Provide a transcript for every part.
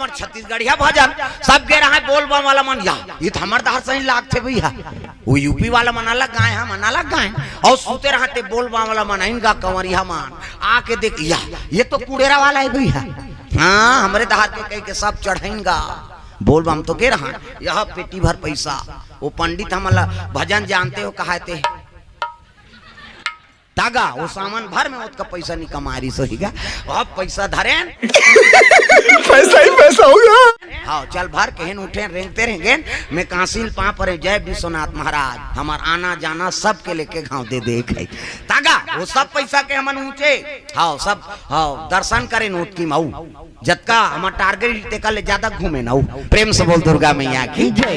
हमार छत्तीसगढ़िया भजन सब गे रहा है बोल बम वाला मन या ये तो हमार दार सही लाग थे भैया वो यूपी वाला मन अलग गाए हम अलग गाए और सूते रहते बोल बम वाला मन इनका कंवरिया मान आके देख या ये तो कुड़ेरा वाला है भैया। हाँ हमारे दार के कह के सब चढ़ेगा बोल बम तो गे रहा यह पेटी भर पैसा वो पंडित हमला भजन जानते हो कहते तागा वो सामान भर में उसका पैसा नहीं कमा रही सोहीगा अब पैसा धरे पैसा ही पैसा होगा। हाँ चल भर के उठे रेंगते रहेंगे मैं कासिल पा पर जय विश्वनाथ महाराज हमार आना जाना सब के लेके गाँव दे देख है तागा वो सब पैसा के हमन ऊंचे हाँ सब हाँ दर्शन करे नोट की माऊ जतका हमार टारगेट ते ले ज्यादा घूमे ना प्रेम से बोल दुर्गा मैया की जय।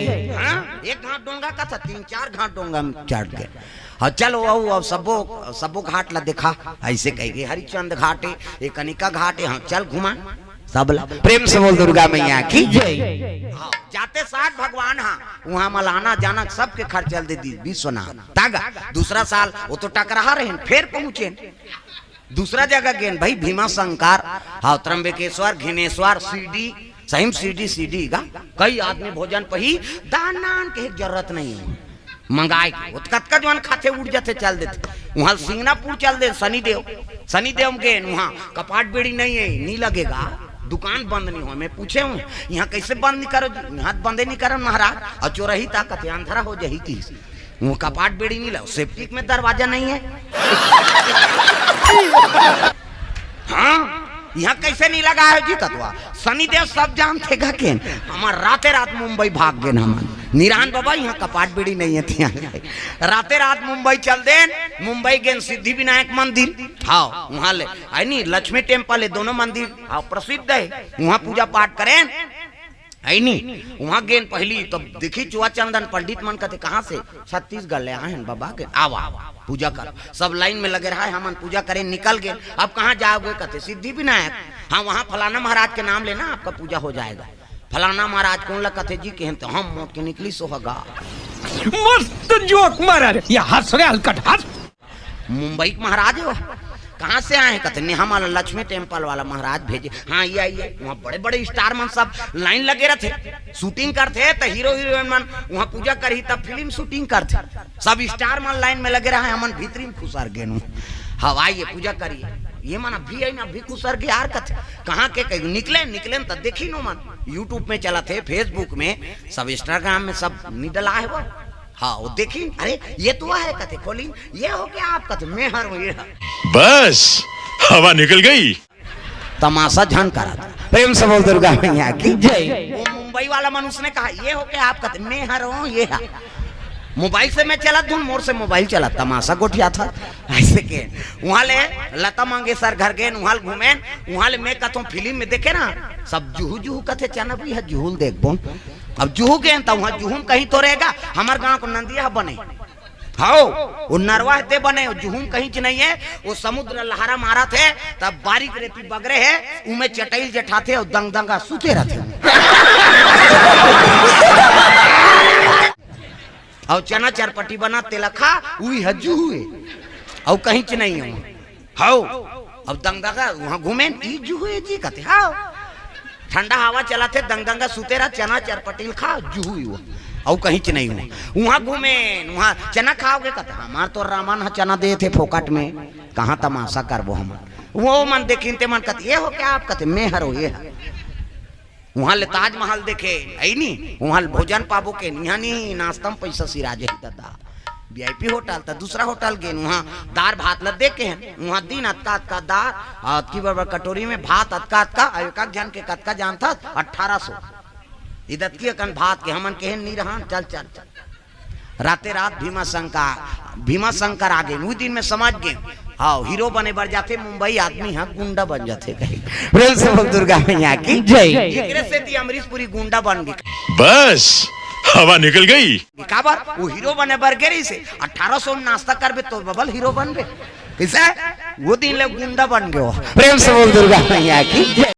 एक घाट डोंगा का था 3-4 घाट डोंगा चढ़ गए हाँ चलो अब सबो घाट ला देखा ऐसे कहेंगे हरिचंद घाट है एक कनिका घाट है हाँ चल घुमा सब प्रेम से बोल दुर्गा मैया की जय। हाँ जाते साथ भगवान हाँ वहाँ मलाना जाना सबके खर्चल दे दी विश्वनाथ तागा दूसरा साल वो तो टकरा रहे फिर पहुंचे दूसरा जगह गए भाई भीमा शंकर हाँ त्र्यंबकेश्वर घिनेश्वर सीडी सीडी का कई आदमी भोजन पही दान नान के जरूरत नहीं है मंगाए कतका जवान खाते उड़ जाते चल देते वहाँ सिंगनापुर चल दे शनिदेव गए वहाँ कपाट बेड़ी नहीं है नहीं लगेगा दुकान बंद नहीं हो मैं पूछे हूँ यहाँ कैसे बंद नहीं करो यहाँ बंदे नहीं करो महाराज और चोरही ताकत अंधरा हो जाही की वो कपाट बेड़ी नहीं लो सेफ्टी में दरवाजा नहीं है। हाँ यहाँ कैसे नहीं लगा है जी कतवा शनिदेव सब जानते गा के हमार रात मुंबई भाग गए हमार निरान बाबा यहाँ कपाट बेड़ी नहीं है थी रात मुंबई चल दे मुंबई गए सिद्धि विनायक मंदिर हाँ वहाँ ले आई नहीं लक्ष्मी टेम्पल है दोनों मंदिर हाँ प्रसिद्ध है वहाँ पूजा पाठ करें आई नहीं वहाँ गए पहली तो देखी चुआ चंदन पंडित मन कहते कहाँ से छत्तीसगढ़ ले आए हैं बाबा के आवा पूजा कर सब लाइन में लगे रहा है हम पूजा करें निकल गए अब कहाँ जाओगे कहते सिद्धि विनायक हाँ वहाँ फलाना महाराज के नाम लेना आपका पूजा हो जाएगा फलाना महाराज कौन लग कहते जी के तो हम मौत के निकली सोहगा मस्त जोक मारा रे ये हंस रे हलकट हंस मुंबई महाराज हो कहाँ से आए कहते नहीं हमारा लक्ष्मी टेम्पल वाला महाराज भेजे हाँ ये आइए वहाँ बड़े बड़े स्टार मन सब लाइन लगे रहते शूटिंग करते तो हीरो हीरोइन मन वहाँ पूजा करी तब फिल्म शूटिंग करते सब स्टार मन लाइन में लगे रहे हमन भीतरी में खुसर गए हाँ आइए पूजा करिए ये मन अभी आई ना अभी खुसर के यार कथे कहाँ के कहीं निकले तो देखी नो मन यूट्यूब में चला थे फेसबुक में सब इंस्टाग्राम में सब निडला है वो हाँ वो देखी अरे ये तो है कहते खोली ये हो क्या आप कहते मैं हर ये बस हवा निकल गई तमाशा झन करा था प्रेम से बोल दुर्गा मैया की जय। वो मुंबई वाला मनुष्य ने कहा ये हो क्या आप कहते मैं हर हूँ ये मोबाइल से मैं चला धुन मोर से मोबाइल चला तमाशा गोठिया था ऐसे के वहाँ ले लता मंगेशकर घर गए वहाँ घूमे वहाँ ले मैं कहता हूँ फिल्म में देखे ना सब जुहू जुहू कहते चना भी है जुहूल देख बोन अब जुहू गए तो वहाँ जुहू कहीं तो रहेगा हमारे गाँव को नंदिया बने हाँ वो नरवा ते बने जुहूम कहीं च नहीं है वो समुद्र लहरा मारा थे तब बारीक रेती बगरे है उमें चटैल जठाते और दंग दंगा सूते रहते और चना चरपटी बना तेलखा वही हज्जू हुए और कहीं च नहीं है हाँ अब दंग दंगा वहाँ घूमे जू हुए जी कहते हाँ ठंडा हवा चलाते दंग दंगा सूते रहा चना चरपटी खा जू हुई वो और कहीं च नहीं हूँ वहाँ घूमे वहाँ चना खाओगे कहते हमार तो रामन चना दे थे फोकट में कहाँ तमाशा करबो हम वो मन देखी ते मन कहते ये हो क्या आप कहते मैं हरो ये वहाँ ले ताजमहल देखे आई नहीं वहाँ भोजन पाबो के यहाँ नहीं नाश्ता में पैसा सिराजे दादा वीआईपी होटल था दूसरा होटल गए वहाँ दार भात ल देखे हैं वहाँ दिन अतका दार अतकी बराबर कटोरी में भात अतका एक जन के कतका जान था 1800 इधर की अकन भात के हमन के नहीं रहा चल राते रात भीमा शंकर आ गए उस दिन में समझ गए हाँ हीरो बने बढ़ जाते मुंबई आदमी हाँ गुंडा बन जाते कहीं दुर्गा मैया की जय से थी अमरीशपुरी गुंडा बन गई बस हवा निकल गई काबर वो हीरो बने बर्गेरी से 1800 नाश्ता करबे तो बबल हीरो बन गए किसे वो दिन ले गुंडा बन गए प्रेम से बोल दुर्गा मैया की जय।